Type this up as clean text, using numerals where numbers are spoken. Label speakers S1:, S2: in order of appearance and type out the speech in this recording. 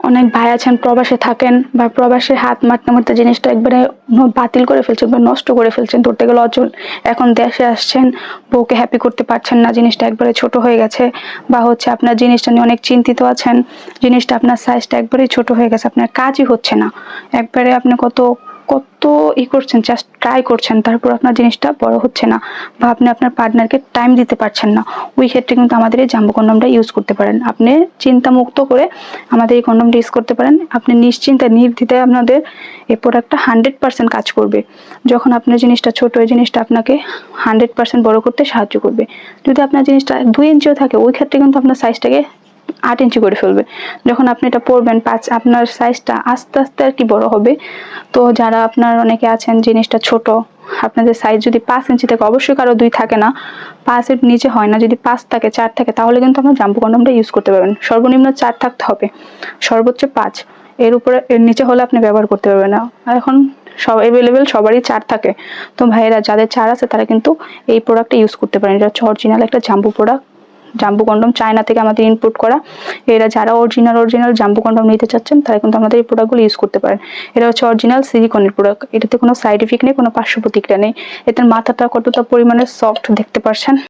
S1: অনেক ভাই আছেন প্রবাসে থাকেন বা প্রবাসে হাত মারতে মারতে জিনিসটা একবারে বাতিল করে ফেলছেন বা নষ্ট করে ফেলছেন, ধরতে গেলে অচল। এখন দেশে আসছেন, বউকে হ্যাপি করতে পারছেন না, জিনিসটা একবারে ছোট হয়ে গেছে, বা হচ্ছে আপনার জিনিসটা নিয়ে অনেক চিন্তিত আছেন, জিনিসটা আপনার সাইজটা একবারেই ছোট হয়ে গেছে, আপনার কাজই হচ্ছে না, একবারে আপনি কত কত করছেন, জাস্ট ট্রাই করছেন, তারপর আপনার জিনিসটা বড় হচ্ছে না, বা আপনি আপনার পার্টনারকে টাইম দিতে পারছেন না, ওই ক্ষেত্রে কিন্তু আমাদের এই জাম্বো কন্ডমটা ইউজ করতে পারেন। আপনি চিন্তা মুক্ত করে আমাদের এই কন্ডমটা ইউজ করতে পারেন। আপনি নিশ্চিন্তে নির্দ্বিধায় আপনাদের এই প্রোডাক্টটা 100% কাজ করবে। যখন আপনার জিনিসটা ছোট, ওই জিনিসটা আপনাকে 100% বড় করতে সাহায্য করবে। যদি আপনার জিনিসটা 2 ইঞ্চিও থাকে, ওই ক্ষেত্রে কিন্তু আপনার সাইজটাকে 8 ইঞ্চি করে ফেলবে। যখন আপনি এটা পরবেন, আপনার সাইজটা আস্তে আস্তে আর কি বড় হবে। তো যারা আপনার অনেকে আছেন জিনিসটা ছোট, আপনাদের সাইজ যদি 5 ইঞ্চি থাকে, অবশ্যই কারো 2 থাকে না, 5-এর নিচে হয় না, যদি 5 থাকে, 4 থাকে, তাহলে কিন্তু আপনার জাম্বো কন্ডমটা ইউজ করতে পারবেন। সর্বনিম্ন 4 থাকতে হবে, সর্বোচ্চ 5। এর উপরে, এর নিচে হলে আপনি ব্যবহার করতে পারবেন না। এখন সব অ্যাভেলেবেল, সবারই 4 থাকে। তো ভাইয়েরা যাদের 4 আছে তারা কিন্তু এই প্রোডাক্টটা ইউজ করতে পারেন। এটা হচ্ছে অরিজিনাল একটা jumbo product, jumbo condom, China থেকে আমাদের ইনপুট করা। এরা যারা অরিজিনাল জাম্বো কন্ডম নিতে চাচ্ছেন তারা কিন্তু আমাদের এই প্রোডাক্টগুলো ইউজ করতে পারেন। এটা হচ্ছে অরিজিনাল সিলিকনের প্রোডাক্ট, এটাতে কোনো সাইড ইফেক্ট নেই, কোনো পার্শ্ব প্রতিক্রিয়া নেই। এটার মাথাটা কতটা পরিমাণে সফট দেখতে পারছেন।